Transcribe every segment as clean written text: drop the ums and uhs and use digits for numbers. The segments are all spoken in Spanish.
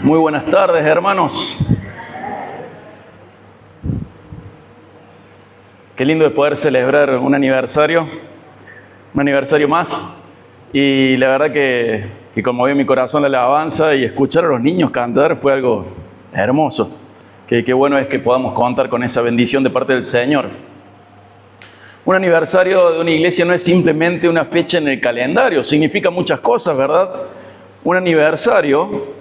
Muy buenas tardes, hermanos. Qué lindo de poder celebrar un aniversario más. Y la verdad que conmovió mi corazón la alabanza y escuchar a los niños cantar fue algo hermoso. Qué bueno es que podamos contar con esa bendición de parte del Señor. Un aniversario de una iglesia no es simplemente una fecha en el calendario, significa muchas cosas, ¿verdad? Un aniversario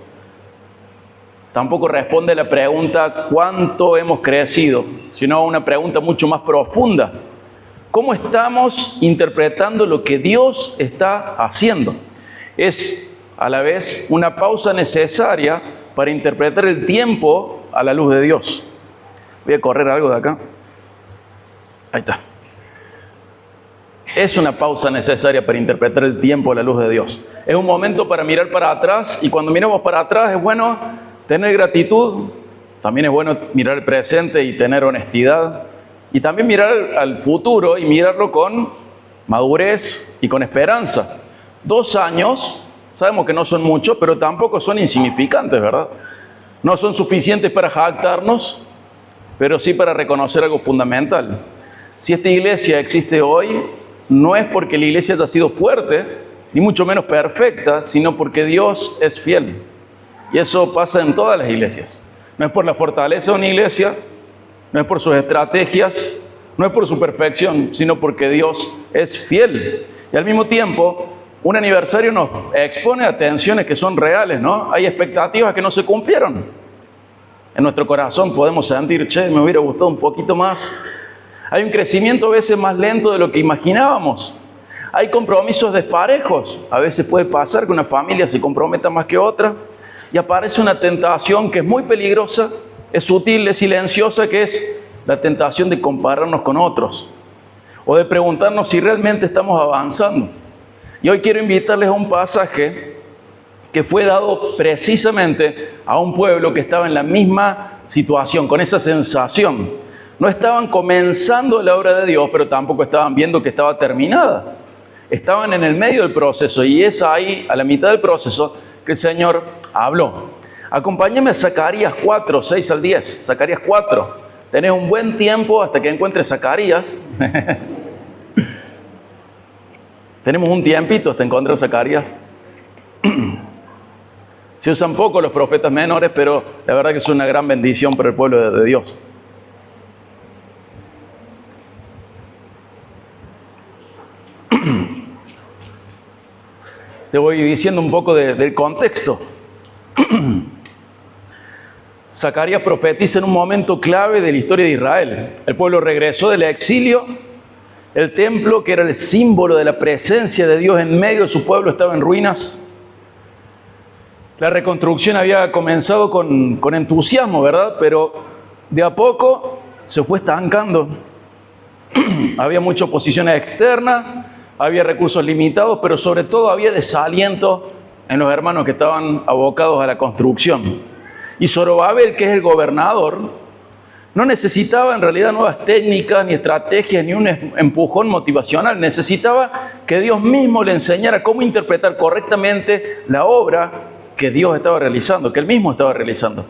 tampoco responde a la pregunta ¿cuánto hemos crecido?, sino a una pregunta mucho más profunda. ¿Cómo estamos interpretando lo que Dios está haciendo? Es a la vez una pausa necesaria para interpretar el tiempo a la luz de Dios. Voy a correr algo de acá. Ahí está. Es una pausa necesaria para interpretar el tiempo a la luz de Dios. Es un momento para mirar para atrás, y cuando miramos para atrás es bueno tener gratitud, también es bueno mirar el presente y tener honestidad, y también mirar al futuro y mirarlo con madurez y con esperanza. 2 años, sabemos que no son muchos, pero tampoco son insignificantes, ¿verdad? No son suficientes para jactarnos, pero sí para reconocer algo fundamental. Si esta iglesia existe hoy, no es porque la iglesia haya sido fuerte, ni mucho menos perfecta, sino porque Dios es fiel. Y eso pasa en todas las iglesias. No es por la fortaleza de una iglesia, no es por sus estrategias, no es por su perfección, sino porque Dios es fiel. Y al mismo tiempo, un aniversario nos expone a tensiones que son reales, ¿no? Hay expectativas que no se cumplieron. En nuestro corazón podemos sentir, me hubiera gustado un poquito más. Hay un crecimiento a veces más lento de lo que imaginábamos. Hay compromisos desparejos. A veces puede pasar que una familia se comprometa más que otra y aparece una tentación que es muy peligrosa, es sutil, es silenciosa, que es la tentación de compararnos con otros o de preguntarnos si realmente estamos avanzando. Y hoy quiero invitarles a un pasaje que fue dado precisamente a un pueblo que estaba en la misma situación, con esa sensación. No estaban comenzando la obra de Dios, pero tampoco estaban viendo que estaba terminada. Estaban en el medio del proceso, y es ahí, a la mitad del proceso, que el Señor habló. Acompáñame a Zacarías 4, 6 al 10. Zacarías 4. Tenés un buen tiempo hasta que encuentres Zacarías. Tenemos un tiempito hasta encontrar Zacarías. Se usan poco los profetas menores, pero la verdad que es una gran bendición para el pueblo de Dios. Te voy diciendo un poco del contexto. Zacarías profetiza en un momento clave de la historia de Israel. El pueblo regresó del exilio. El templo, que era el símbolo de la presencia de Dios en medio de su pueblo, estaba en ruinas. La reconstrucción había comenzado con entusiasmo, ¿verdad? Pero de a poco se fue estancando. Había mucha oposición externa, había recursos limitados, pero sobre todo había desaliento en los hermanos que estaban abocados a la construcción. Y Zorobabel, que es el gobernador, no necesitaba en realidad nuevas técnicas, ni estrategias, ni un empujón motivacional. Necesitaba que Dios mismo le enseñara cómo interpretar correctamente la obra que Dios estaba realizando, que Él mismo estaba realizando.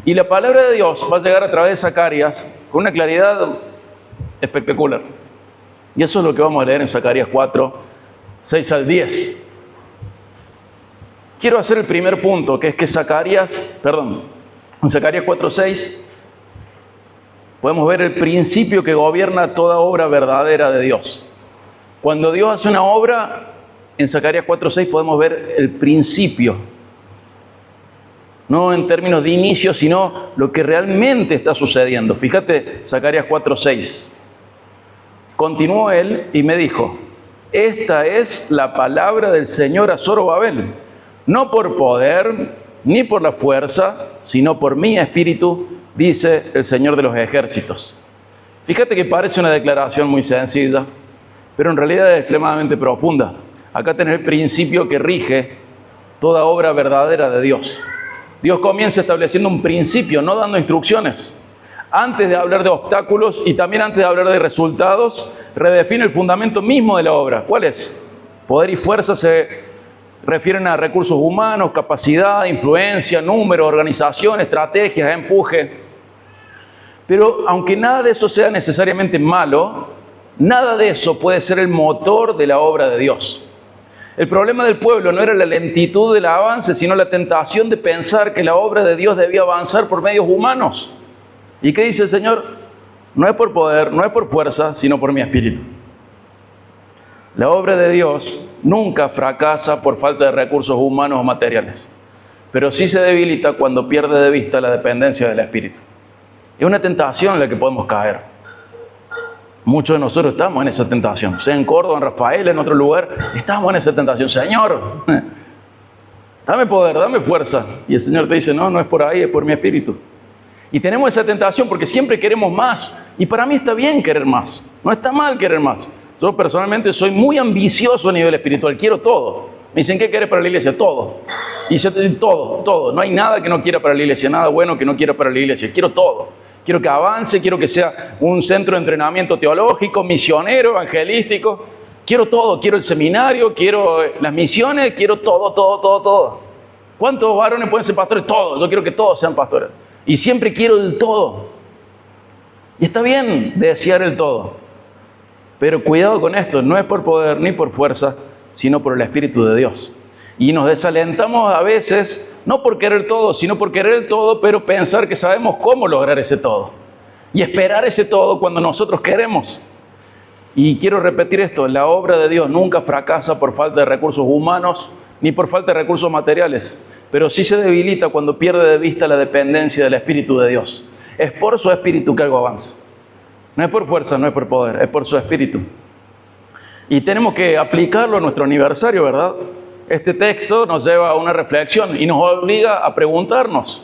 Y la palabra de Dios va a llegar a través de Zacarías con una claridad espectacular. Y eso es lo que vamos a leer en Zacarías 4, 6 al 10. Quiero hacer el primer punto, que es que en Zacarías 4, 6, podemos ver el principio que gobierna toda obra verdadera de Dios. Cuando Dios hace una obra, en Zacarías 4, 6 podemos ver el principio. No en términos de inicio, sino lo que realmente está sucediendo. Fíjate, Zacarías 4, 6. Continuó él y me dijo: esta es la palabra del Señor a Zorobabel, no por poder ni por la fuerza, sino por mi espíritu, dice el Señor de los ejércitos. Fíjate que parece una declaración muy sencilla, pero en realidad es extremadamente profunda. Acá tenés el principio que rige toda obra verdadera de Dios. Dios comienza estableciendo un principio, no dando instrucciones. Antes de hablar de obstáculos y también antes de hablar de resultados, redefine el fundamento mismo de la obra. ¿Cuál es? Poder y fuerza se refieren a recursos humanos, capacidad, influencia, número, organización, estrategias, empuje. Pero aunque nada de eso sea necesariamente malo, nada de eso puede ser el motor de la obra de Dios. El problema del pueblo no era la lentitud del avance, sino la tentación de pensar que la obra de Dios debía avanzar por medios humanos. ¿Y qué dice el Señor? No es por poder, no es por fuerza, sino por mi espíritu. La obra de Dios nunca fracasa por falta de recursos humanos o materiales, pero sí se debilita cuando pierde de vista la dependencia del espíritu. Es una tentación en la que podemos caer. Muchos de nosotros estamos en esa tentación, sea en Córdoba, en Rafael, en otro lugar, estamos en esa tentación. Señor, dame poder, dame fuerza. Y el Señor te dice, no, no es por ahí, es por mi espíritu. Y tenemos esa tentación porque siempre queremos más. Y para mí está bien querer más, no está mal querer más. Yo personalmente soy muy ambicioso a nivel espiritual, quiero todo. Me dicen, ¿qué quieres para la iglesia? Todo. Y yo te digo, todo. No hay nada que no quiera para la iglesia, nada bueno que no quiera para la iglesia. Quiero todo. Quiero que avance, quiero que sea un centro de entrenamiento teológico, misionero, evangelístico. Quiero todo, quiero el seminario, quiero las misiones, quiero todo. ¿Cuántos varones pueden ser pastores? Todos. Yo quiero que todos sean pastores. Y siempre quiero el todo. Y está bien desear el todo. Pero cuidado con esto, no es por poder ni por fuerza, sino por el Espíritu de Dios. Y nos desalentamos a veces, no por querer todo, sino por querer el todo, pero pensar que sabemos cómo lograr ese todo. Y esperar ese todo cuando nosotros queremos. Y quiero repetir esto, la obra de Dios nunca fracasa por falta de recursos humanos, ni por falta de recursos materiales, pero sí se debilita cuando pierde de vista la dependencia del Espíritu de Dios. Es por su Espíritu que algo avanza. No es por fuerza, no es por poder, es por su Espíritu. Y tenemos que aplicarlo a nuestro aniversario, ¿verdad? Este texto nos lleva a una reflexión y nos obliga a preguntarnos,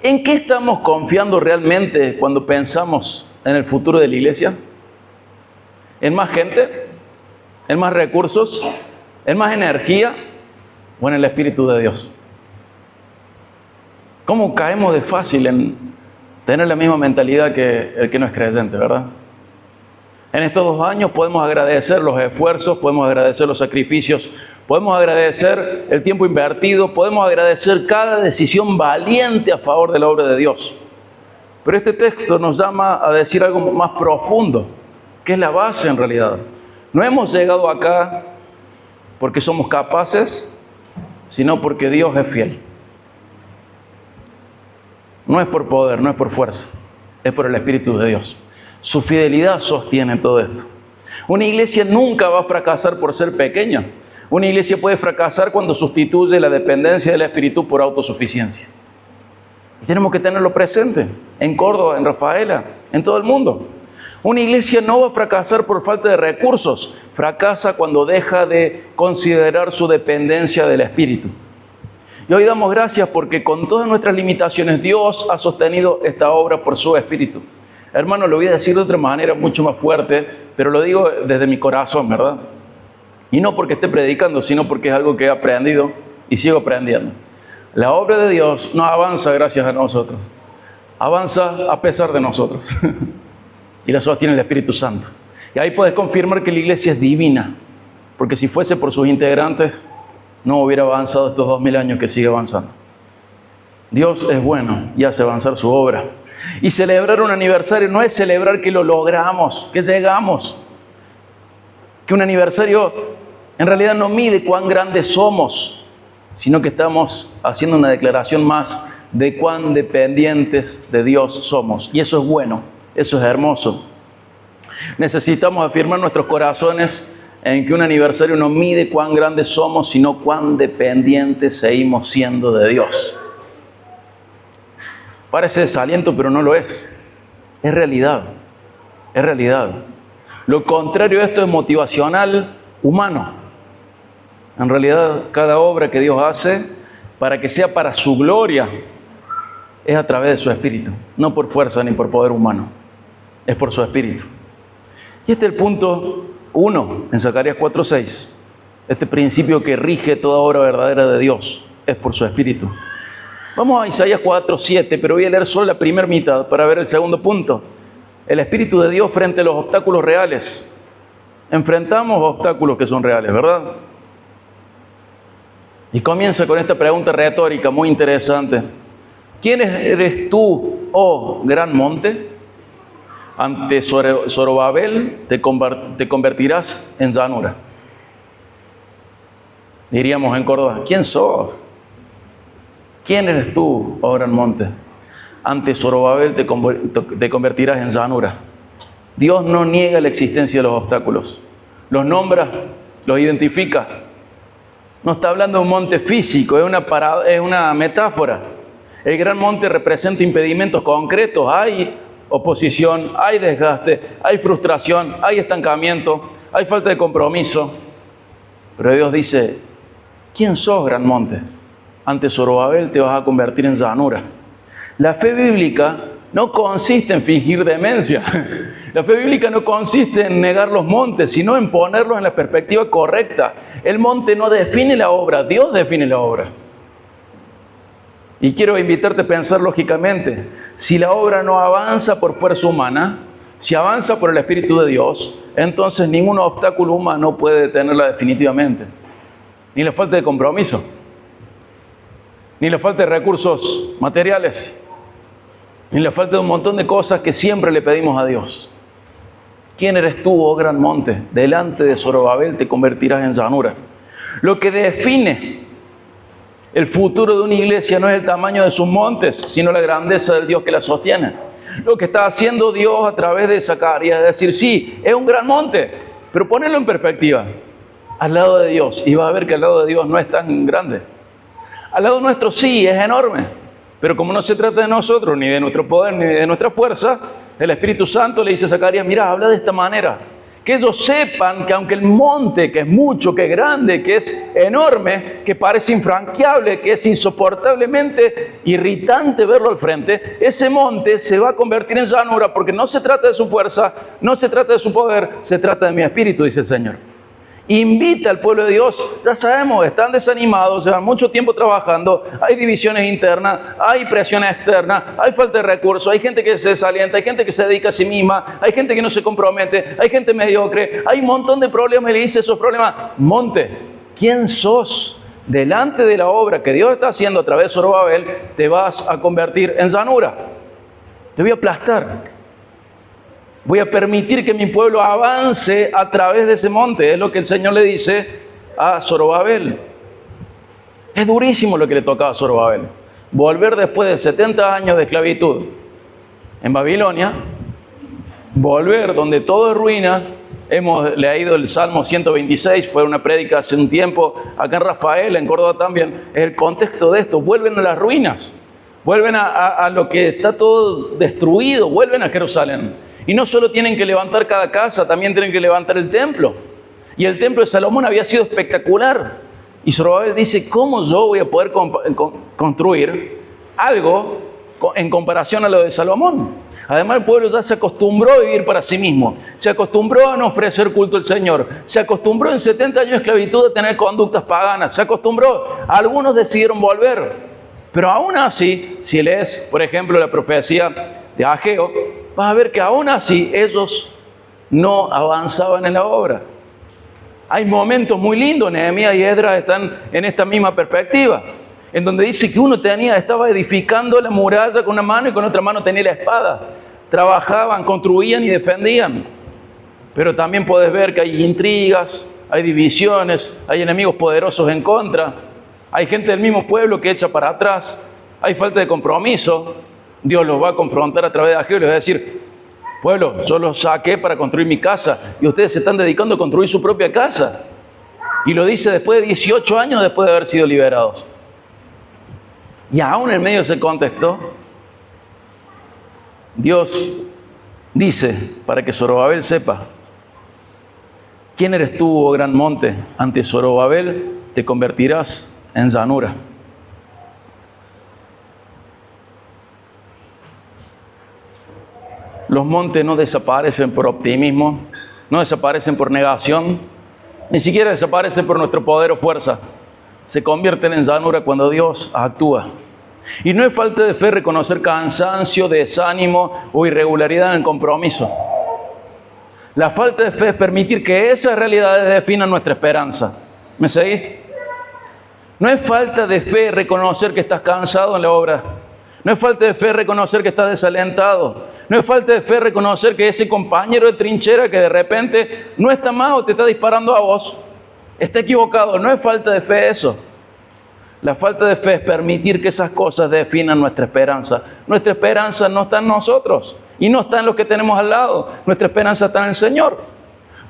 ¿en qué estamos confiando realmente cuando pensamos en el futuro de la iglesia? ¿En más gente? ¿En más recursos? ¿En más energía? ¿O en el Espíritu de Dios? ¿Cómo caemos de fácil en tener la misma mentalidad que el que no es creyente, verdad? En estos 2 años podemos agradecer los esfuerzos, podemos agradecer los sacrificios, podemos agradecer el tiempo invertido, podemos agradecer cada decisión valiente a favor de la obra de Dios. Pero este texto nos llama a decir algo más profundo, que es la base en realidad. No hemos llegado acá porque somos capaces, sino porque Dios es fiel. No es por poder, no es por fuerza, es por el Espíritu de Dios. Su fidelidad sostiene todo esto. Una iglesia nunca va a fracasar por ser pequeña. Una iglesia puede fracasar cuando sustituye la dependencia del Espíritu por autosuficiencia. Y tenemos que tenerlo presente en Córdoba, en Rafaela, en todo el mundo. Una iglesia no va a fracasar por falta de recursos. Fracasa cuando deja de considerar su dependencia del Espíritu. Y hoy damos gracias porque con todas nuestras limitaciones Dios ha sostenido esta obra por su Espíritu. Hermano, lo voy a decir de otra manera mucho más fuerte, pero lo digo desde mi corazón, ¿verdad? Y no porque esté predicando, sino porque es algo que he aprendido y sigo aprendiendo. La obra de Dios no avanza gracias a nosotros, avanza a pesar de nosotros. Y la sostiene el Espíritu Santo. Y ahí puedes confirmar que la iglesia es divina, porque si fuese por sus integrantes, no hubiera avanzado estos 2000 años que sigue avanzando. Dios es bueno y hace avanzar su obra. Y celebrar un aniversario no es celebrar que lo logramos, que llegamos. Que un aniversario en realidad no mide cuán grandes somos, sino que estamos haciendo una declaración más de cuán dependientes de Dios somos. Y eso es bueno, eso es hermoso. Necesitamos afirmar nuestros corazones en que un aniversario no mide cuán grandes somos, sino cuán dependientes seguimos siendo de Dios. Parece desaliento, pero no lo es. Es realidad. Es realidad. Lo contrario a esto es motivacional humano. En realidad, cada obra que Dios hace, para que sea para su gloria, es a través de su Espíritu. No por fuerza ni por poder humano. Es por su Espíritu. Y este es el punto 1 en Zacarías 4:6. Este principio que rige toda obra verdadera de Dios es por su Espíritu. Vamos a Isaías 4:7, pero voy a leer solo la primera mitad para ver el segundo punto. El Espíritu de Dios frente a los obstáculos reales. Enfrentamos obstáculos que son reales, ¿verdad? Y comienza con esta pregunta retórica muy interesante. ¿Quién eres tú, oh gran monte? Ante Zorobabel te convertirás en llanura. Diríamos en Córdoba, ¿quién sos? ¿Quién eres tú, oh gran monte? Ante Zorobabel te convertirás en llanura. Dios no niega la existencia de los obstáculos. Los nombra, los identifica. No está hablando de un monte físico, es una metáfora. El gran monte representa impedimentos concretos. Hay oposición, hay desgaste, hay frustración, hay estancamiento, hay falta de compromiso. Pero Dios dice, ¿quién sos, gran monte? Ante Zorobabel te vas a convertir en llanura. La fe bíblica no consiste en fingir demencia. La fe bíblica no consiste en negar los montes, sino en ponerlos en la perspectiva correcta. El monte no define la obra, Dios define la obra. Y quiero invitarte a pensar lógicamente, si la obra no avanza por fuerza humana, si avanza por el Espíritu de Dios, entonces ningún obstáculo humano puede detenerla definitivamente. Ni la falta de compromiso, ni la falta de recursos materiales, ni la falta de un montón de cosas que siempre le pedimos a Dios. ¿Quién eres tú, oh gran monte? Delante de Zorobabel te convertirás en llanura. Lo que define el futuro de una iglesia no es el tamaño de sus montes, sino la grandeza del Dios que la sostiene. Lo que está haciendo Dios a través de Zacarías es decir, sí, es un gran monte, pero ponelo en perspectiva. Al lado de Dios, y vas a ver que al lado de Dios no es tan grande. Al lado nuestro sí, es enorme. Pero como no se trata de nosotros, ni de nuestro poder, ni de nuestra fuerza, el Espíritu Santo le dice a Zacarías, mira, habla de esta manera. Que ellos sepan que aunque el monte, que es mucho, que es grande, que es enorme, que parece infranqueable, que es insoportablemente irritante verlo al frente, ese monte se va a convertir en llanura porque no se trata de su fuerza, no se trata de su poder, se trata de mi espíritu, dice el Señor. Invita al pueblo de Dios, ya sabemos, están desanimados, llevan mucho tiempo trabajando, hay divisiones internas, hay presión externa, hay falta de recursos, hay gente que se desalienta, hay gente que se dedica a sí misma, hay gente que no se compromete, hay gente mediocre, hay un montón de problemas y le dice esos problemas, monte, ¿quién sos? Delante de la obra que Dios está haciendo a través de Zorobabel, te vas a convertir en llanura, te voy a aplastar. Voy a permitir que mi pueblo avance a través de ese monte. Es lo que el Señor le dice a Zorobabel. Es durísimo lo que le tocaba a Zorobabel. Volver después de 70 años de esclavitud en Babilonia. Volver donde todo es ruinas. Hemos leído el Salmo 126. Fue una prédica hace un tiempo. Acá en Rafael, en Córdoba también. Es el contexto de esto. Vuelven a las ruinas. Vuelven a lo que está todo destruido. Vuelven a Jerusalén. Y no solo tienen que levantar cada casa, también tienen que levantar el templo. Y el templo de Salomón había sido espectacular. Y Zorobabel dice, ¿cómo yo voy a poder construir algo en comparación a lo de Salomón? Además, el pueblo ya se acostumbró a vivir para sí mismo. Se acostumbró a no ofrecer culto al Señor. Se acostumbró en 70 años de esclavitud a tener conductas paganas. Se acostumbró. Algunos decidieron volver. Pero aún así, si lees, por ejemplo, la profecía de Ageo, vas a ver que aún así ellos no avanzaban en la obra. Hay momentos muy lindos, Nehemías y Esdras están en esta misma perspectiva, en donde dice que uno estaba edificando la muralla con una mano y con otra mano tenía la espada. Trabajaban, construían y defendían. Pero también puedes ver que hay intrigas, hay divisiones, hay enemigos poderosos en contra, hay gente del mismo pueblo que echa para atrás, hay falta de compromiso. Dios los va a confrontar a través de Ageo y les va a decir, pueblo, yo los saqué para construir mi casa y ustedes se están dedicando a construir su propia casa. Y lo dice después de 18 años después de haber sido liberados. Y aún en medio de ese contexto, Dios dice, para que Zorobabel sepa, ¿quién eres tú, oh gran monte? Ante Zorobabel te convertirás en llanura. Los montes no desaparecen por optimismo, no desaparecen por negación, ni siquiera desaparecen por nuestro poder o fuerza. Se convierten en llanura cuando Dios actúa. Y no es falta de fe reconocer cansancio, desánimo o irregularidad en el compromiso. La falta de fe es permitir que esas realidades definan nuestra esperanza. ¿Me seguís? No es falta de fe reconocer que estás cansado en la obra. No es falta de fe reconocer que estás desalentado. No es falta de fe reconocer que ese compañero de trinchera que de repente no está más o te está disparando a vos, está equivocado. No es falta de fe eso. La falta de fe es permitir que esas cosas definan nuestra esperanza. Nuestra esperanza no está en nosotros y no está en los que tenemos al lado. Nuestra esperanza está en el Señor.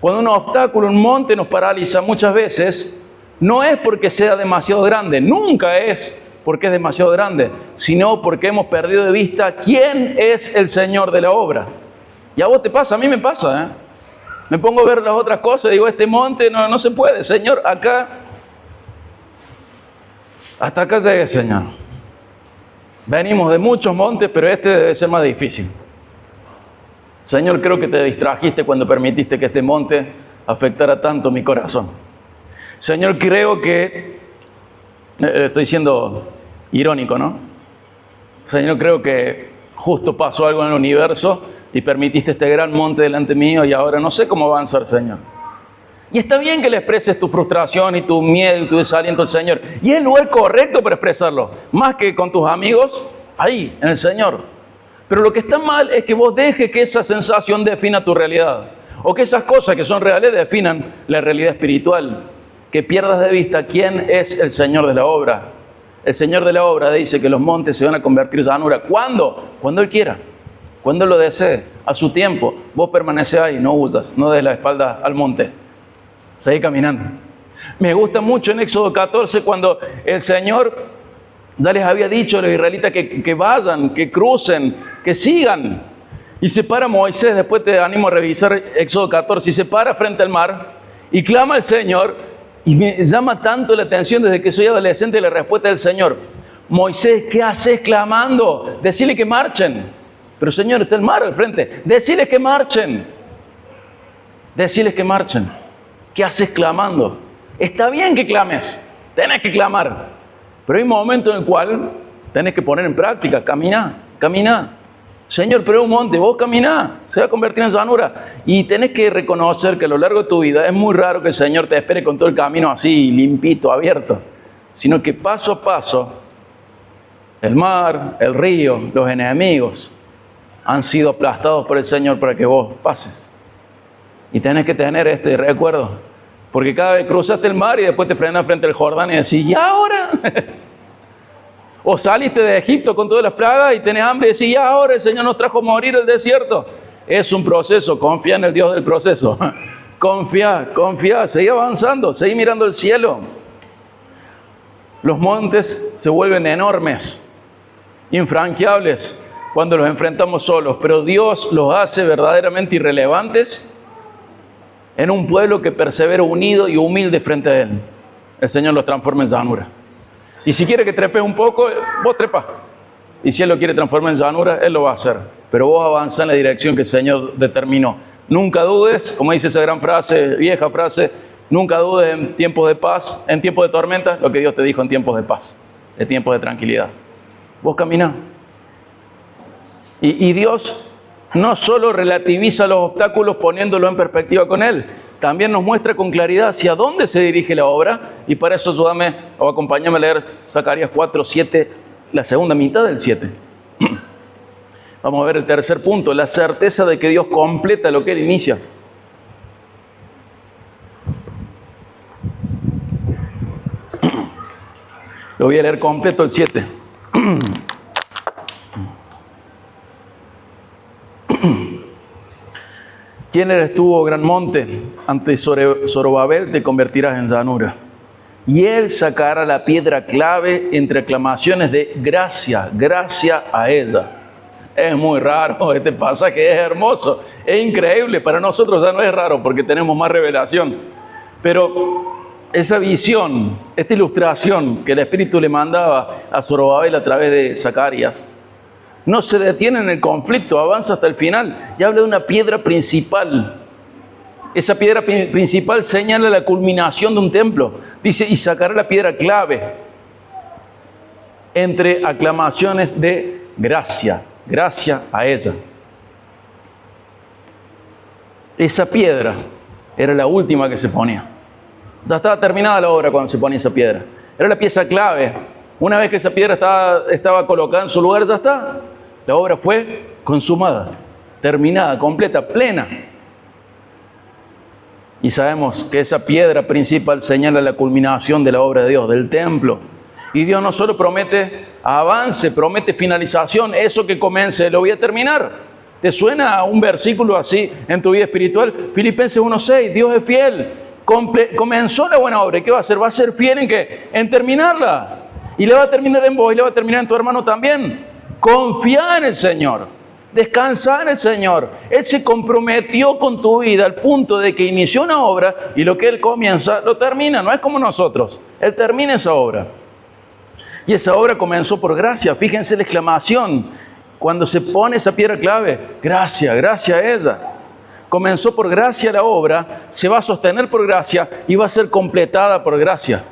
Cuando un obstáculo, un monte nos paraliza muchas veces, no es porque sea demasiado grande, nunca es porque es demasiado grande, sino porque hemos perdido de vista quién es el Señor de la obra. Y a vos te pasa, a mí me pasa, ¿eh? Me pongo a ver las otras cosas y digo, este monte no se puede, Señor, acá, hasta acá llegué, Señor. Venimos de muchos montes, pero este debe ser más difícil. Señor, creo que te distrajiste cuando permitiste que este monte afectara tanto mi corazón. Señor, creo que, estoy siendo irónico, ¿no? Señor, creo que justo pasó algo en el universo y permitiste este gran monte delante mío y ahora no sé cómo avanzar, Señor. Y está bien que le expreses tu frustración y tu miedo y tu desaliento al Señor. Y es el lugar correcto para expresarlo, más que con tus amigos, ahí, en el Señor. Pero lo que está mal es que vos dejes que esa sensación defina tu realidad. O que esas cosas que son reales definan la realidad espiritual. Que pierdas de vista quién es el Señor de la obra. El Señor de la obra dice que los montes se van a convertir en llanura. ¿Cuándo? Cuando Él quiera. Cuando Él lo desee. A su tiempo. Vos permaneces ahí, no huyas, no des la espalda al monte. Seguí caminando. Me gusta mucho en Éxodo 14 cuando el Señor ya les había dicho a los israelitas que vayan, que crucen, que sigan. Y se para Moisés, después te animo a revisar Éxodo 14, y se para frente al mar y clama al Señor. Y me llama tanto la atención desde que soy adolescente la respuesta del Señor. Moisés, ¿qué haces clamando? Decile que marchen. Pero Señor, está el mar al frente. Decile que marchen. Deciles que marchen. ¿Qué haces clamando? Está bien que clames. Tenés que clamar. Pero hay un momento en el cual tenés que poner en práctica. Caminá. Señor, pero es un monte, vos caminá, se va a convertir en llanura. Y tenés que reconocer que a lo largo de tu vida es muy raro que el Señor te espere con todo el camino así, limpito, abierto. Sino que paso a paso, el mar, el río, los enemigos han sido aplastados por el Señor para que vos pases. Y tenés que tener este recuerdo. Porque cada vez cruzaste el mar y después te frenas frente al Jordán y decís, ¿y ahora? O saliste de Egipto con todas las plagas y tenés hambre y decís, ya ahora el Señor nos trajo a morir el desierto. Es un proceso, confía en el Dios del proceso. Confía, seguí avanzando, seguí mirando el cielo. Los montes se vuelven enormes, infranqueables, cuando los enfrentamos solos, pero Dios los hace verdaderamente irrelevantes en un pueblo que persevera unido y humilde frente a Él. El Señor los transforma en llanura. Y si quiere que trepes un poco, vos trepa. Y si Él lo quiere transformar en llanura, Él lo va a hacer. Pero vos avanzá en la dirección que el Señor determinó. Nunca dudes, como dice esa gran frase, vieja frase, nunca dudes en tiempos de paz, en tiempos de tormenta, lo que Dios te dijo en tiempos de paz, en tiempos de tranquilidad. Vos caminá. Y Dios no solo relativiza los obstáculos poniéndolo en perspectiva con Él, también nos muestra con claridad hacia dónde se dirige la obra, y para eso ayúdame o acompáñame a leer Zacarías 4, 7, la segunda mitad del 7. Vamos a ver el tercer punto, la certeza de que Dios completa lo que Él inicia. Lo voy a leer completo el 7. ¿Quién eres tú, oh gran monte? Ante Zorobabel te convertirás en llanura. Y él sacará la piedra clave entre aclamaciones de gracia a ella. Es muy raro este pasaje, es hermoso, es increíble. Para nosotros ya no es raro porque tenemos más revelación. Pero esa visión, esta ilustración que el Espíritu le mandaba a Zorobabel a través de Zacarías, no se detiene en el conflicto, avanza hasta el final y habla de una piedra principal. Esa piedra principal señala la culminación de un templo. Dice, y sacará la piedra clave entre aclamaciones de gracia a ella. Esa piedra era la última que se ponía. Ya estaba terminada la obra cuando se ponía esa piedra. Era la pieza clave. Una vez que esa piedra estaba colocada en su lugar, ya está. La obra fue consumada, terminada, completa, plena. Y sabemos que esa piedra principal señala la culminación de la obra de Dios, del templo. Y Dios no solo promete avance, promete finalización. Eso que comience, lo voy a terminar. ¿Te suena a un versículo así en tu vida espiritual? Filipenses 1:6, Dios es fiel. Comenzó la buena obra. ¿Y qué va a hacer? Va a ser fiel ¿en qué? En terminarla. Y le va a terminar en vos y le va a terminar en tu hermano también. Confía en el Señor. Descansa en el Señor. Él se comprometió con tu vida al punto de que inició una obra y lo que Él comienza, lo termina. No es como nosotros. Él termina esa obra. Y esa obra comenzó por gracia. Fíjense la exclamación. Cuando se pone esa piedra clave, gracia, gracia a ella. Comenzó por gracia la obra, se va a sostener por gracia y va a ser completada por gracia.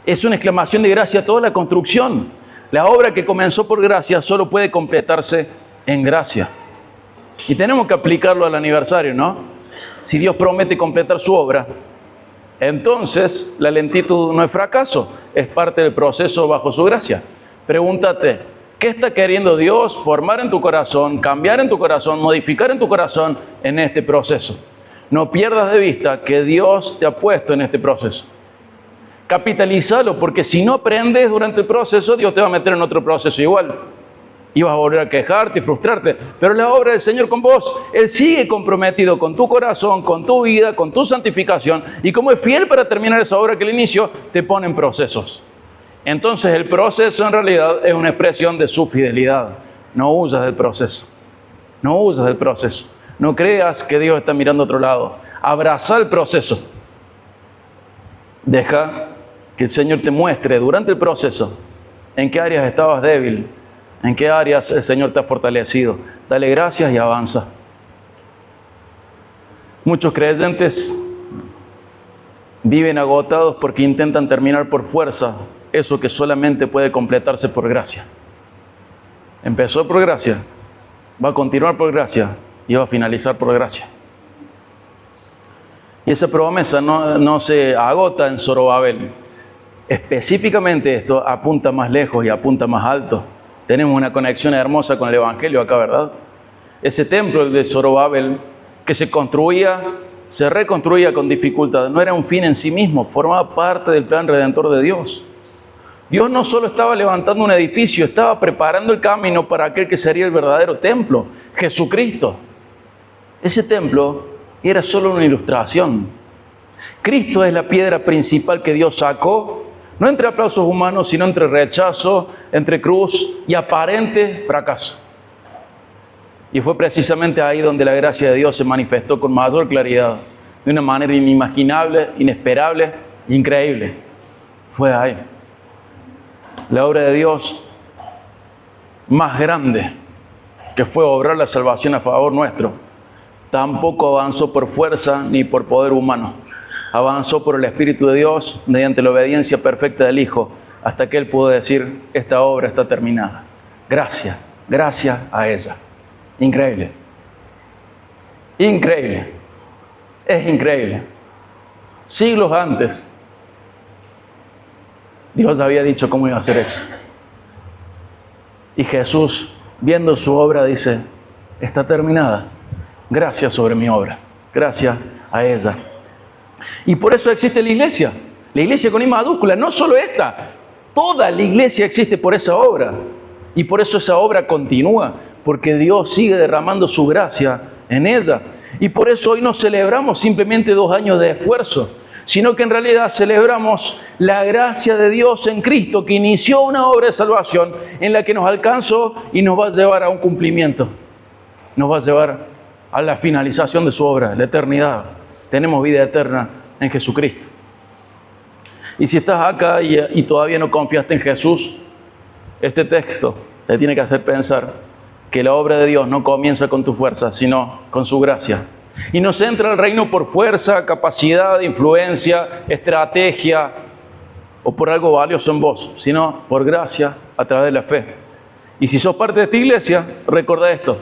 Es una exclamación de gracia toda la construcción. La obra que comenzó por gracia solo puede completarse en gracia. Y tenemos que aplicarlo al aniversario, ¿no? Si Dios promete completar su obra, entonces la lentitud no es fracaso, es parte del proceso bajo su gracia. Pregúntate, ¿qué está queriendo Dios formar en tu corazón, cambiar en tu corazón, modificar en tu corazón en este proceso? No pierdas de vista que Dios te ha puesto en este proceso. Capitalízalo, porque si no aprendes durante el proceso, Dios te va a meter en otro proceso igual. Y vas a volver a quejarte y frustrarte. Pero la obra del Señor con vos, Él sigue comprometido con tu corazón, con tu vida, con tu santificación. Y como es fiel para terminar esa obra que Él inició, te pone en procesos. Entonces el proceso en realidad es una expresión de su fidelidad. No huyas del proceso. No huyas del proceso. No creas que Dios está mirando a otro lado. Abraza el proceso. Deja que el Señor te muestre durante el proceso en qué áreas estabas débil, en qué áreas el Señor te ha fortalecido. Dale gracias y avanza. Muchos creyentes viven agotados porque intentan terminar por fuerza eso que solamente puede completarse por gracia. Empezó por gracia, va a continuar por gracia y va a finalizar por gracia. Y esa promesa no se agota en Zorobabel. Específicamente esto apunta más lejos y apunta más alto. Tenemos una conexión hermosa con el Evangelio acá, ¿verdad? Ese templo de Zorobabel que se construía, se reconstruía con dificultad, no era un fin en sí mismo, formaba parte del plan redentor de Dios. Dios no solo estaba levantando un edificio, estaba preparando el camino para aquel que sería el verdadero templo, Jesucristo. Ese templo era solo una ilustración. Cristo es la piedra principal que Dios sacó, no entre aplausos humanos, sino entre rechazo, entre cruz y aparente fracaso. Y fue precisamente ahí donde la gracia de Dios se manifestó con mayor claridad, de una manera inimaginable, inesperable, increíble. Fue ahí. La obra de Dios más grande, que fue obrar la salvación a favor nuestro, tampoco avanzó por fuerza ni por poder humano. Avanzó por el Espíritu de Dios mediante la obediencia perfecta del Hijo, hasta que Él pudo decir, esta obra está terminada. Gracias, gracias a ella. Increíble. Increíble. Es increíble. Siglos antes, Dios había dicho cómo iba a hacer eso. Y Jesús, viendo su obra, dice, está terminada. Gracias sobre mi obra. Gracias a ella. Y por eso existe la iglesia. La iglesia con I mayúscula, no solo esta. Toda la iglesia existe por esa obra. Y por eso esa obra continúa. Porque Dios sigue derramando su gracia en ella. Y por eso hoy no celebramos simplemente 2 años de esfuerzo, sino que en realidad celebramos la gracia de Dios en Cristo, que inició una obra de salvación en la que nos alcanzó y nos va a llevar a un cumplimiento. Nos va a llevar a la finalización de su obra, la eternidad. Tenemos vida eterna en Jesucristo. Y si estás acá y todavía no confiaste en Jesús, este texto te tiene que hacer pensar que la obra de Dios no comienza con tu fuerza, sino con su gracia. Y no se entra al reino por fuerza, capacidad, influencia, estrategia o por algo valioso en vos, sino por gracia a través de la fe. Y si sos parte de esta iglesia, recuerda esto.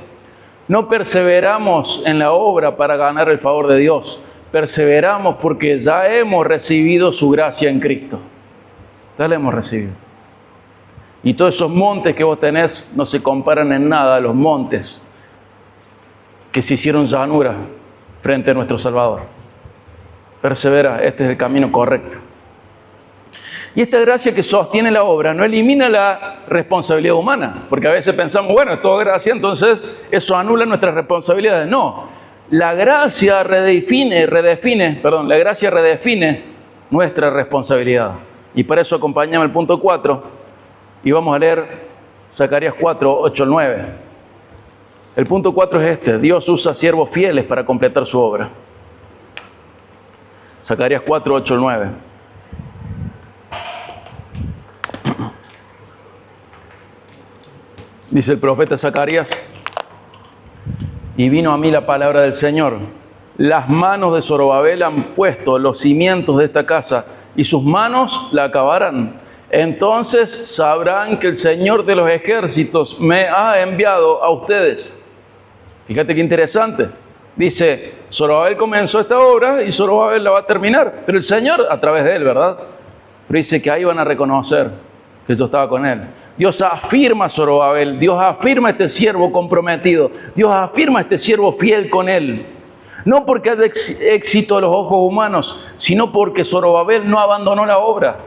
No perseveramos en la obra para ganar el favor de Dios. Perseveramos porque ya hemos recibido su gracia en Cristo. Ya la hemos recibido. Y todos esos montes que vos tenés no se comparan en nada a los montes que se hicieron llanura frente a nuestro Salvador. Persevera, este es el camino correcto. Y esta gracia que sostiene la obra no elimina la responsabilidad humana, porque a veces pensamos, bueno, es todo gracia, entonces eso anula nuestras responsabilidades. No, la gracia redefine nuestra responsabilidad. Y para eso acompáñame al punto 4 y vamos a leer Zacarías 4, 8 al 9. El punto 4 es este: Dios usa siervos fieles para completar su obra. Zacarías 4, 8 al 9. Dice el profeta Zacarías: y vino a mí la palabra del Señor. Las manos de Zorobabel han puesto los cimientos de esta casa, y sus manos la acabarán. Entonces sabrán que el Señor de los ejércitos me ha enviado a ustedes. Fíjate qué interesante. Dice, Zorobabel comenzó esta obra y Zorobabel la va a terminar. Pero el Señor a través de él, ¿verdad? Pero dice que ahí van a reconocer que yo estaba con él. Dios afirma a Zorobabel, Dios afirma a este siervo comprometido, Dios afirma a este siervo fiel con él. No porque haya éxito a los ojos humanos, sino porque Zorobabel no abandonó la obra.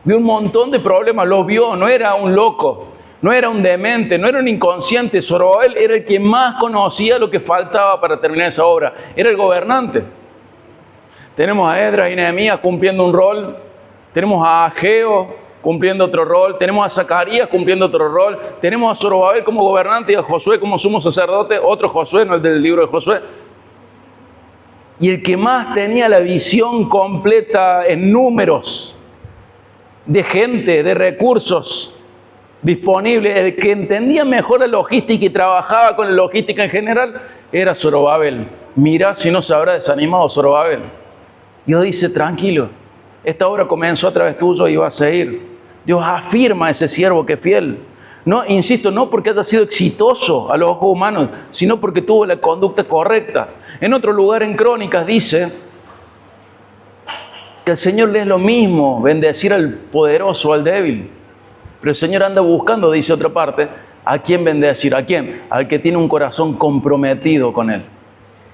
Vio un montón de problemas, los vio, no era un loco, no era un demente, no era un inconsciente. Zorobabel era el que más conocía lo que faltaba para terminar esa obra, era el gobernante. Tenemos a Esdras y Nehemías cumpliendo un rol, tenemos a Ageo cumpliendo otro rol, tenemos a Zacarías cumpliendo otro rol, tenemos a Zorobabel como gobernante y a Josué como sumo sacerdote, otro Josué, no el del libro de Josué. Y el que más tenía la visión completa en números, de gente, de recursos disponibles, el que entendía mejor la logística y trabajaba con la logística en general, era Zorobabel. Mirá si no se habrá desanimado Zorobabel. Dios dice, tranquilo, esta obra comenzó a través tuyo y va a seguir. Dios afirma a ese siervo que es fiel. No, insisto, no porque haya sido exitoso a los ojos humanos, sino porque tuvo la conducta correcta. En otro lugar en Crónicas dice que el Señor le es lo mismo bendecir al poderoso o al débil. Pero el Señor anda buscando, dice otra parte, ¿a quién bendecir? ¿A quién? Al que tiene un corazón comprometido con Él,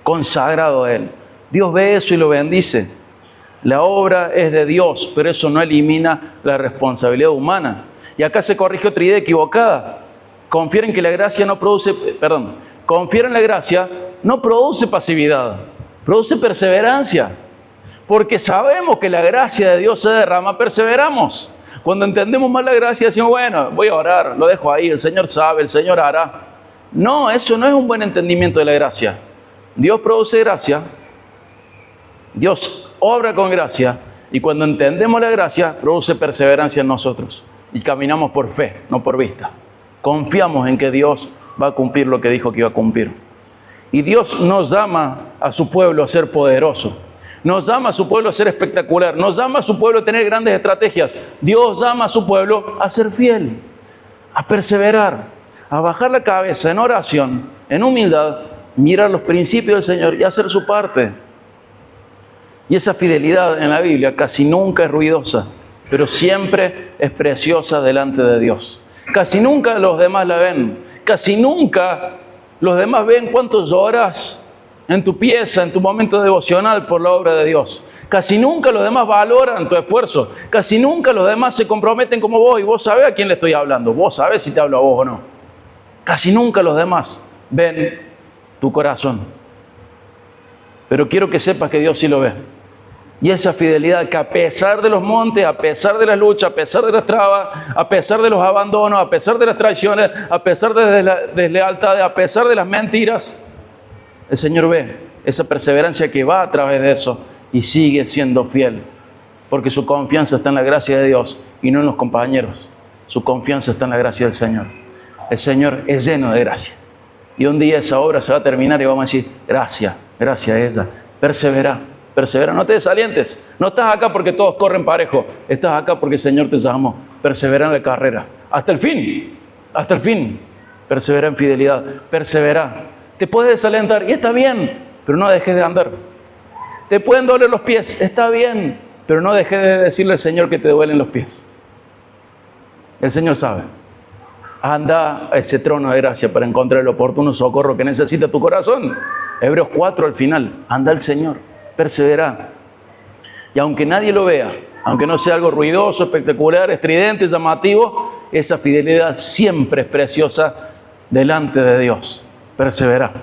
consagrado a Él. Dios ve eso y lo bendice. La obra es de Dios, pero eso no elimina la responsabilidad humana. Y acá se corrige otra idea equivocada. Confiar en la gracia no produce pasividad, produce perseverancia. Porque sabemos que la gracia de Dios se derrama, perseveramos. Cuando entendemos más la gracia decimos, bueno, voy a orar, lo dejo ahí, el Señor sabe, el Señor hará. No, eso no es un buen entendimiento de la gracia. Dios produce gracia, Dios obra con gracia, y cuando entendemos la gracia, produce perseverancia en nosotros. Y caminamos por fe, no por vista. Confiamos en que Dios va a cumplir lo que dijo que iba a cumplir. Y Dios nos llama a su pueblo a ser poderoso. Nos llama a su pueblo a ser espectacular. Nos llama a su pueblo a tener grandes estrategias. Dios llama a su pueblo a ser fiel, a perseverar, a bajar la cabeza en oración, en humildad, mirar los principios del Señor y hacer su parte. Y esa fidelidad en la Biblia casi nunca es ruidosa, pero siempre es preciosa delante de Dios. Casi nunca los demás la ven. Casi nunca los demás ven cuánto lloras en tu pieza, en tu momento devocional por la obra de Dios. Casi nunca los demás valoran tu esfuerzo. Casi nunca los demás se comprometen como vos y vos sabés a quién le estoy hablando. Vos sabés si te hablo a vos o no. Casi nunca los demás ven tu corazón. Pero quiero que sepas que Dios sí lo ve. Y esa fidelidad que a pesar de los montes, a pesar de las luchas, a pesar de las trabas, a pesar de los abandonos, a pesar de las traiciones, a pesar de la deslealtad, a pesar de las mentiras, el Señor ve esa perseverancia que va a través de eso y sigue siendo fiel. Porque su confianza está en la gracia de Dios y no en los compañeros. Su confianza está en la gracia del Señor. El Señor es lleno de gracia. Y un día esa obra se va a terminar y vamos a decir, gracias a ella. Persevera, no te desalientes. No estás acá porque todos corren parejo. Estás acá porque el Señor te llamó. Persevera en la carrera. Hasta el fin. Persevera en fidelidad. Persevera. Te puedes desalentar y está bien, pero no dejes de andar. Te pueden doler los pies, está bien, pero no dejes de decirle al Señor que te duelen los pies. El Señor sabe. Anda a ese trono de gracia para encontrar el oportuno socorro que necesita tu corazón. Hebreos 4 al final. Anda al Señor, persevera. Y aunque nadie lo vea, aunque no sea algo ruidoso, espectacular, estridente, llamativo, esa fidelidad siempre es preciosa delante de Dios. Persevera.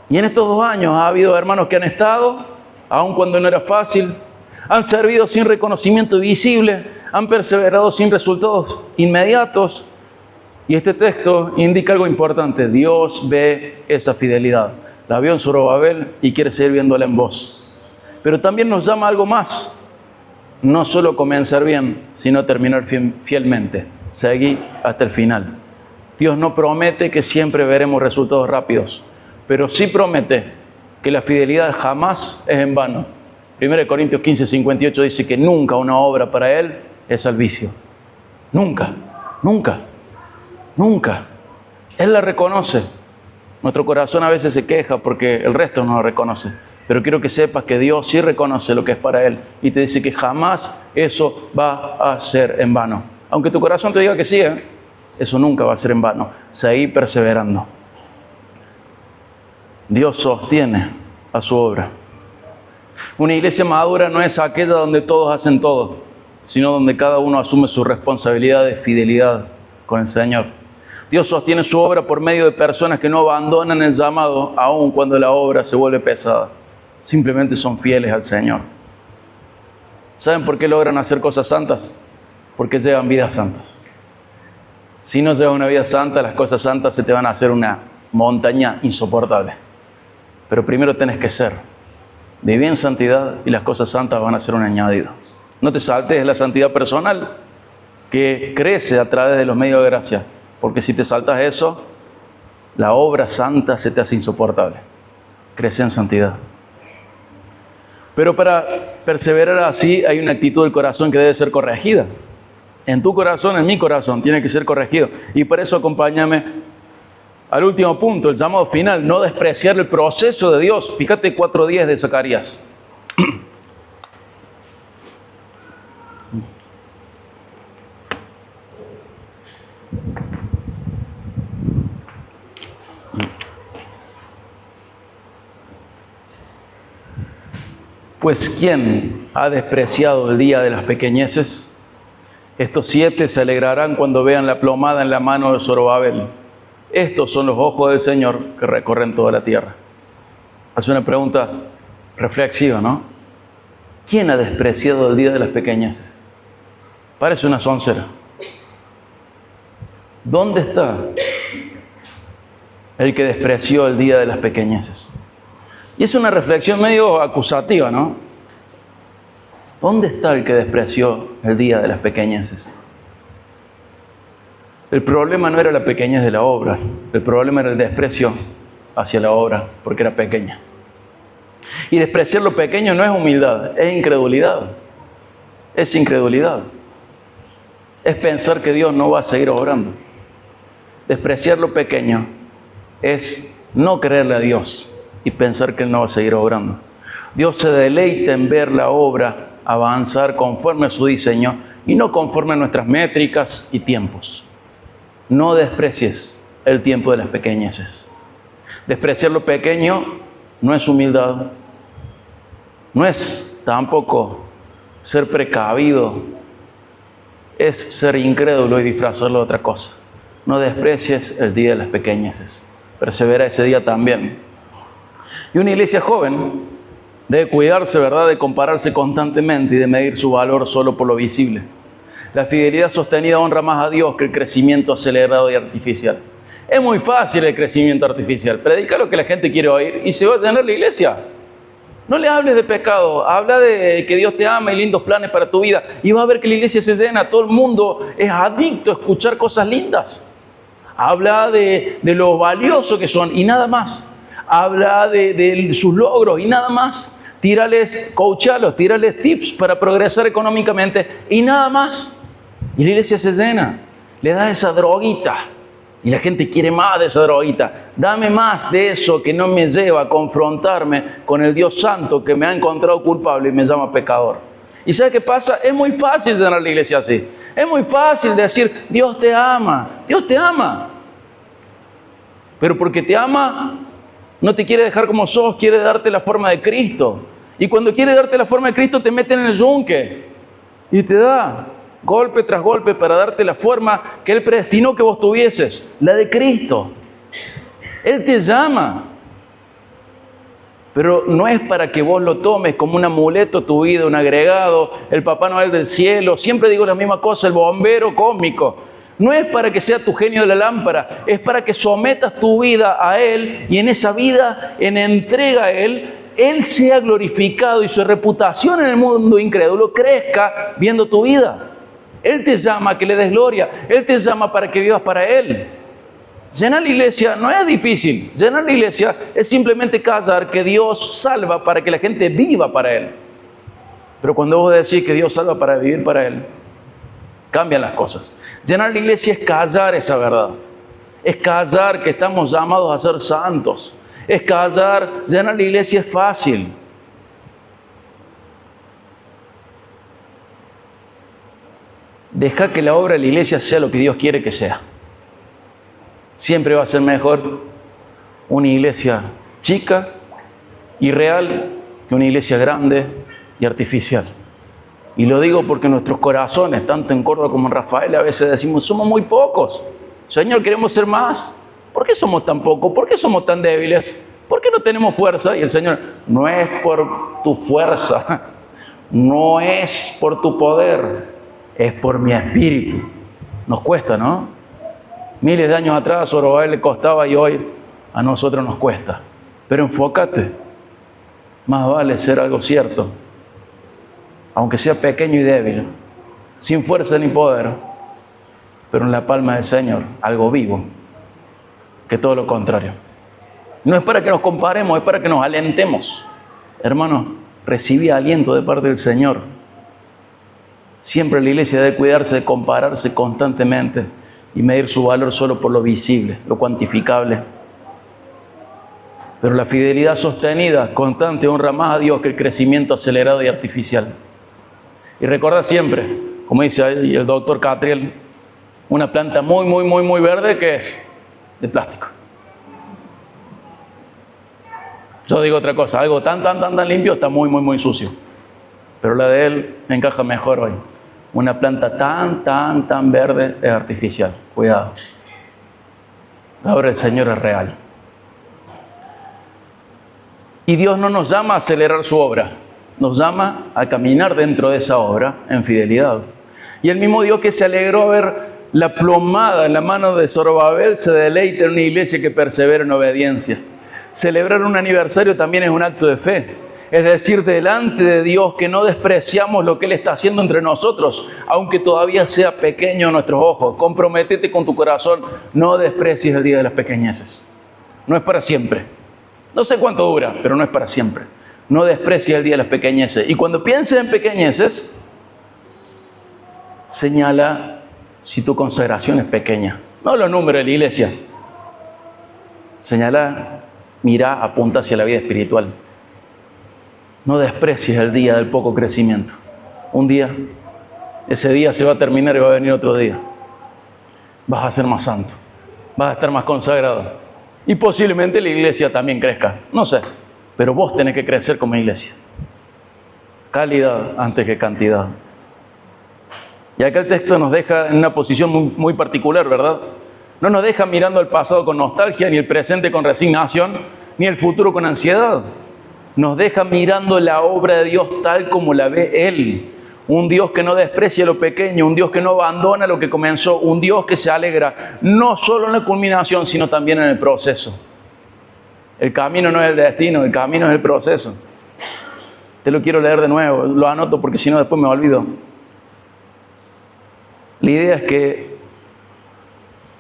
Y en estos 2 años ha habido hermanos que han estado, aun cuando no era fácil, han servido sin reconocimiento visible, han perseverado sin resultados inmediatos. Y este texto indica algo importante. Dios ve esa fidelidad. La vio en Zorobabel y quiere seguir viéndola en vos. Pero también nos llama algo más. No solo comenzar bien, sino terminar fielmente. Seguir hasta el final. Dios no promete que siempre veremos resultados rápidos, pero sí promete que la fidelidad jamás es en vano. 1 Corintios 15, 58 dice que nunca una obra para Él es al vicio. Nunca, nunca, nunca. Él la reconoce. Nuestro corazón a veces se queja porque el resto no lo reconoce. Pero quiero que sepas que Dios sí reconoce lo que es para Él y te dice que jamás eso va a ser en vano. Aunque tu corazón te diga que sí, eso nunca va a ser en vano. Seguí perseverando. Dios sostiene a su obra. Una iglesia madura no es aquella donde todos hacen todo, sino donde cada uno asume su responsabilidad de fidelidad con el Señor. Dios sostiene su obra por medio de personas que no abandonan el llamado, aun cuando la obra se vuelve pesada. Simplemente son fieles al Señor. ¿Saben por qué logran hacer cosas santas? Porque llevan vidas santas. Si no llevas una vida santa, las cosas santas se te van a hacer una montaña insoportable. Pero primero tenés que ser. Viví en santidad y las cosas santas van a ser un añadido. No te saltes la santidad personal que crece a través de los medios de gracia. Porque si te saltas eso, la obra santa se te hace insoportable. Crece en santidad. Pero para perseverar así hay una actitud del corazón que debe ser corregida. En tu corazón, en mi corazón, tiene que ser corregido. Y por eso acompáñame al último punto, el llamado final, no despreciar el proceso de Dios. Fíjate 4:10 de Zacarías. Pues ¿quién ha despreciado el día de las pequeñeces? Estos 7 se alegrarán cuando vean la plomada en la mano de Zorobabel. Estos son los ojos del Señor que recorren toda la tierra. Hace una pregunta reflexiva, ¿no? ¿Quién ha despreciado el día de las pequeñeces? Parece una soncera. ¿Dónde está el que despreció el día de las pequeñeces? Y es una reflexión medio acusativa, ¿no? ¿Dónde está el que despreció el día de las pequeñeces? El problema no era la pequeñez de la obra, el problema era el desprecio hacia la obra, porque era pequeña. Y despreciar lo pequeño no es humildad, es incredulidad. Es incredulidad. Es pensar que Dios no va a seguir obrando. Despreciar lo pequeño es no creerle a Dios y pensar que Él no va a seguir obrando. Dios se deleita en ver la obra avanzar conforme a su diseño y no conforme a nuestras métricas y tiempos. No desprecies el tiempo de las pequeñeces. Despreciar lo pequeño no es humildad, no es tampoco ser precavido, es ser incrédulo y disfrazarlo de otra cosa. No desprecies el día de las pequeñeces, persevera ese día también. Y una iglesia joven debe cuidarse, ¿verdad?, de compararse constantemente y de medir su valor solo por lo visible. La fidelidad sostenida honra más a Dios que el crecimiento acelerado y artificial. Es muy fácil el crecimiento artificial. Predica lo que la gente quiere oír y se va a llenar la iglesia. No le hables de pecado, habla de que Dios te ama y lindos planes para tu vida. Y vas a ver que la iglesia se llena, todo el mundo es adicto a escuchar cosas lindas. Habla de lo valioso que son y nada más. Habla de sus logros y nada más. Tírales, coachalos, tírales tips para progresar económicamente y nada más. Y la iglesia se llena. Le da esa droguita y la gente quiere más de esa droguita. Dame más de eso que no me lleva a confrontarme con el Dios Santo que me ha encontrado culpable y me llama pecador. ¿Y sabe qué pasa? Es muy fácil llenar la iglesia así. Es muy fácil decir, Dios te ama. Dios te ama. Pero porque te ama, no te quiere dejar como sos, quiere darte la forma de Cristo. Y cuando quiere darte la forma de Cristo, te mete en el yunque. Y te da golpe tras golpe para darte la forma que Él predestinó que vos tuvieses, la de Cristo. Él te llama. Pero no es para que vos lo tomes como un amuleto tu vida, un agregado, el Papá Noel del cielo. Siempre digo la misma cosa, el bombero cósmico. No es para que sea tu genio de la lámpara, es para que sometas tu vida a Él y en esa vida, en entrega a Él, Él sea glorificado y su reputación en el mundo incrédulo crezca viendo tu vida. Él te llama a que le des gloria, Él te llama para que vivas para Él. Llenar la iglesia no es difícil, llenar la iglesia es simplemente callar que Dios salva para que la gente viva para Él. Pero cuando vos decís que Dios salva para vivir para Él, cambian las cosas. Llenar la iglesia es callar esa verdad. Es callar que estamos llamados a ser santos. Es callar, llenar la iglesia es fácil. Deja que la obra de la iglesia sea lo que Dios quiere que sea. Siempre va a ser mejor una iglesia chica y real que una iglesia grande y artificial. Y lo digo porque nuestros corazones, tanto en Córdoba como en Rafael, a veces decimos, somos muy pocos. Señor, queremos ser más. ¿Por qué somos tan pocos? ¿Por qué somos tan débiles? ¿Por qué no tenemos fuerza? Y el Señor, no es por tu fuerza, no es por tu poder, es por mi espíritu. Nos cuesta, ¿no? Miles de años atrás a Zorobabel le costaba y hoy a nosotros nos cuesta. Pero enfócate. Más vale ser algo cierto, aunque sea pequeño y débil, sin fuerza ni poder, pero en la palma del Señor, algo vivo, que todo lo contrario. No es para que nos comparemos, es para que nos alentemos. Hermano, recibí aliento de parte del Señor. Siempre la iglesia debe cuidarse de compararse constantemente y medir su valor solo por lo visible, lo cuantificable. Pero la fidelidad sostenida, constante, honra más a Dios que el crecimiento acelerado y artificial. Y recuerda siempre, como dice el doctor Catriel, una planta muy verde que es de plástico. Yo digo otra cosa, algo tan limpio está muy sucio. Pero la de él encaja mejor hoy. Una planta tan verde es artificial. Cuidado. La obra del Señor es real. Y Dios no nos llama a acelerar su obra. Nos llama a caminar dentro de esa obra en fidelidad. Y el mismo Dios que se alegró a ver la plomada en la mano de Zorobabel se deleita en una iglesia que persevera en obediencia. Celebrar un aniversario también es un acto de fe. Es decir, delante de Dios que no despreciamos lo que Él está haciendo entre nosotros, aunque todavía sea pequeño a nuestros ojos. Comprométete con tu corazón, no desprecies el día de las pequeñeces. No es para siempre. No sé cuánto dura, pero no es para siempre. No desprecies el día de las pequeñeces. Y cuando pienses en pequeñeces, señala si tu consagración es pequeña. No los números de la iglesia. Señala, mira, apunta hacia la vida espiritual. No desprecies el día del poco crecimiento. Un día, ese día se va a terminar y va a venir otro día. Vas a ser más santo. Vas a estar más consagrado. Y posiblemente la iglesia también crezca. No sé. Pero vos tenés que crecer como iglesia. Calidad antes que cantidad. Y acá el texto nos deja en una posición muy particular, ¿verdad? No nos deja mirando al pasado con nostalgia, ni el presente con resignación, ni el futuro con ansiedad. Nos deja mirando la obra de Dios tal como la ve Él. Un Dios que no desprecia lo pequeño, un Dios que no abandona lo que comenzó, un Dios que se alegra no solo en la culminación, sino también en el proceso. El camino no es el destino, el camino es el proceso. Te lo quiero leer de nuevo, lo anoto porque si no después me olvido. La idea es que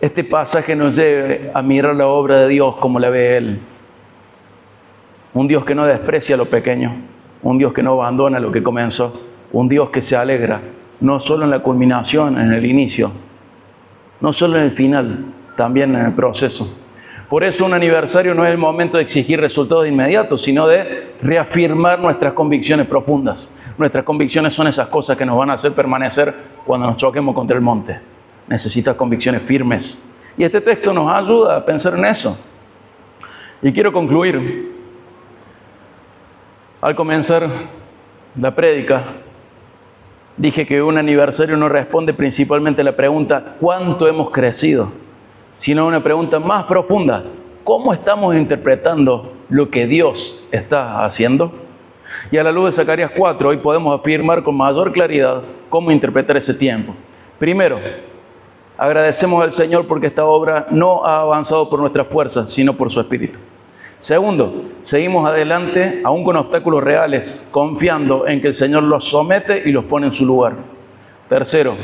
este pasaje nos lleve a mirar la obra de Dios como la ve Él. Un Dios que no desprecia lo pequeño, un Dios que no abandona lo que comenzó, un Dios que se alegra, no solo en la culminación, en el inicio, no solo en el final, también en el proceso. Por eso un aniversario no es el momento de exigir resultados inmediatos, sino de reafirmar nuestras convicciones profundas. Nuestras convicciones son esas cosas que nos van a hacer permanecer cuando nos choquemos contra el monte. Necesitas convicciones firmes. Y este texto nos ayuda a pensar en eso. Y quiero concluir. Al comenzar la prédica, dije que un aniversario no responde principalmente a la pregunta ¿cuánto hemos crecido?, sino a una pregunta más profunda: ¿cómo estamos interpretando lo que Dios está haciendo? Y a la luz de Zacarías 4, hoy podemos afirmar con mayor claridad cómo interpretar ese tiempo. Primero, agradecemos al Señor porque esta obra no ha avanzado por nuestra fuerza, sino por su Espíritu. Segundo, seguimos adelante aún con obstáculos reales, confiando en que el Señor los somete y los pone en su lugar. Tercero,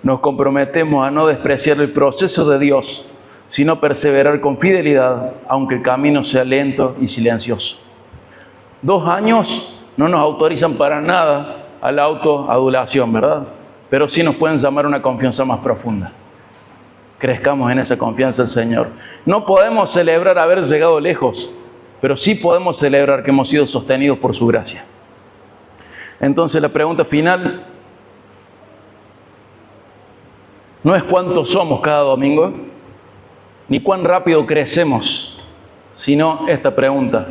nos comprometemos a no despreciar el proceso de Dios, sino perseverar con fidelidad, aunque el camino sea lento y silencioso. 2 años no nos autorizan para nada a la autoadulación, ¿verdad? Pero sí nos pueden llamar a una confianza más profunda. Crezcamos en esa confianza del Señor. No podemos celebrar haber llegado lejos, pero sí podemos celebrar que hemos sido sostenidos por su gracia. Entonces la pregunta final no es cuántos somos cada domingo, ni cuán rápido crecemos, sino esta pregunta: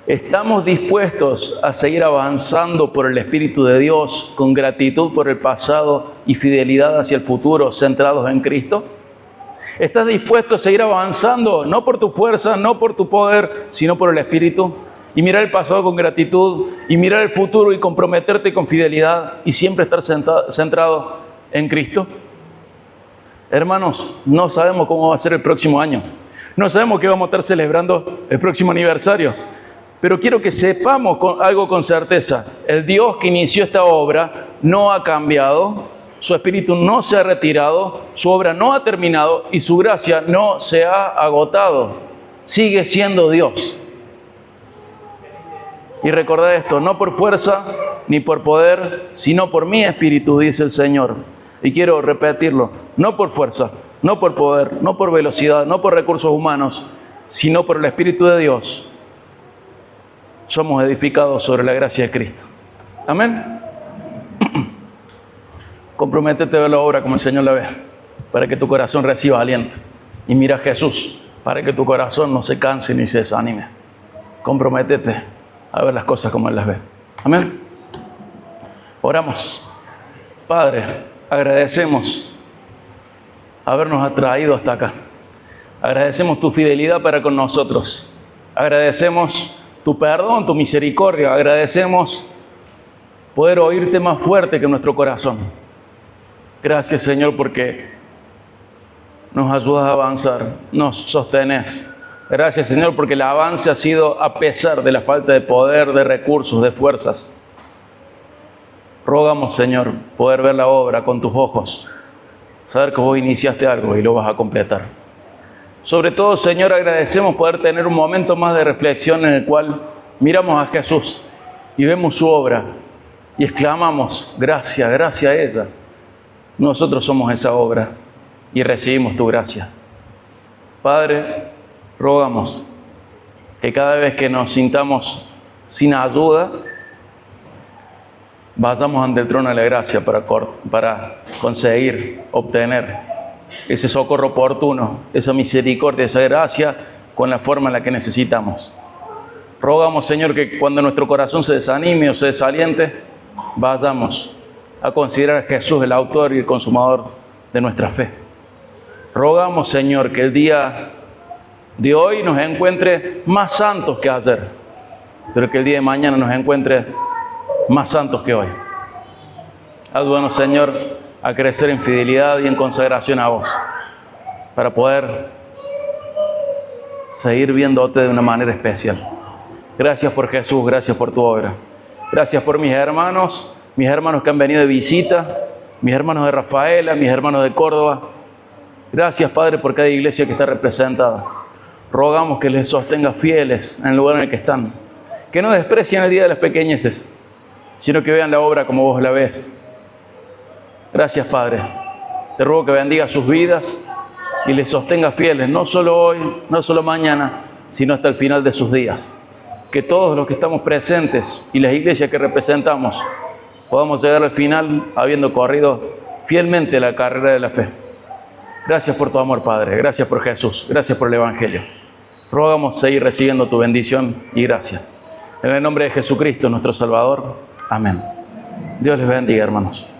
¿estamos dispuestos a seguir avanzando por el Espíritu de Dios con gratitud por el pasado y fidelidad hacia el futuro, centrados en Cristo? ¿Estás dispuesto a seguir avanzando, no por tu fuerza, no por tu poder, sino por el Espíritu? Y mirar el pasado con gratitud, y mirar el futuro y comprometerte con fidelidad, y siempre estar centrado en Cristo. Hermanos, no sabemos cómo va a ser el próximo año. No sabemos qué vamos a estar celebrando el próximo aniversario. Pero quiero que sepamos algo con certeza. El Dios que inició esta obra no ha cambiado. Su Espíritu no se ha retirado. Su obra no ha terminado. Y su gracia no se ha agotado. Sigue siendo Dios. Y recordad esto: no por fuerza ni por poder, sino por mi Espíritu, dice el Señor. Y quiero repetirlo: no por fuerza, no por poder, no por velocidad, no por recursos humanos, sino por el Espíritu de Dios. Somos edificados sobre la gracia de Cristo. Amén. Comprométete a ver la obra como el Señor la ve, para que tu corazón reciba aliento. Y mira a Jesús, para que tu corazón no se canse ni se desanime. Comprométete a ver las cosas como Él las ve. Amén. Oramos. Padre, agradecemos habernos atraído hasta acá. Agradecemos tu fidelidad para con nosotros. Agradecemos tu perdón, tu misericordia. Agradecemos poder oírte más fuerte que nuestro corazón. Gracias, Señor, porque nos ayudas a avanzar, nos sostenés. Gracias, Señor, porque el avance ha sido a pesar de la falta de poder, de recursos, de fuerzas. Rogamos, Señor, poder ver la obra con tus ojos, saber que vos iniciaste algo y lo vas a completar. Sobre todo, Señor, agradecemos poder tener un momento más de reflexión en el cual miramos a Jesús y vemos su obra y exclamamos: gracias, gracias a ella. Nosotros somos esa obra y recibimos tu gracia. Padre, rogamos que cada vez que nos sintamos sin ayuda, vayamos ante el trono de la gracia para conseguir, obtener ese socorro oportuno, esa misericordia, esa gracia con la forma en la que necesitamos. Rogamos, Señor, que cuando nuestro corazón se desanime o se desaliente, vayamos a considerar a Jesús el autor y el consumador de nuestra fe. Rogamos, Señor, que el día de hoy nos encuentre más santos que ayer, pero que el día de mañana nos encuentre más santos que hoy. Ayúdanos, Señor, a crecer en fidelidad y en consagración a vos, para poder seguir viéndote de una manera especial. Gracias por Jesús, gracias por tu obra. Gracias por mis hermanos que han venido de visita, mis hermanos de Rafaela, mis hermanos de Córdoba. Gracias, Padre, por cada iglesia que está representada. Rogamos que les sostenga fieles en el lugar en el que están. Que no desprecien el día de las pequeñeces, sino que vean la obra como vos la ves. Gracias, Padre. Te ruego que bendiga sus vidas, y les sostenga fieles, no solo hoy, no solo mañana, sino hasta el final de sus días. Que todos los que estamos presentes y las iglesias que representamos podamos llegar al final habiendo corrido fielmente la carrera de la fe. Gracias por tu amor, Padre. Gracias por Jesús. Gracias por el Evangelio. Rogamos seguir recibiendo tu bendición y gracia. En el nombre de Jesucristo, nuestro Salvador. Amén. Dios les bendiga, hermanos.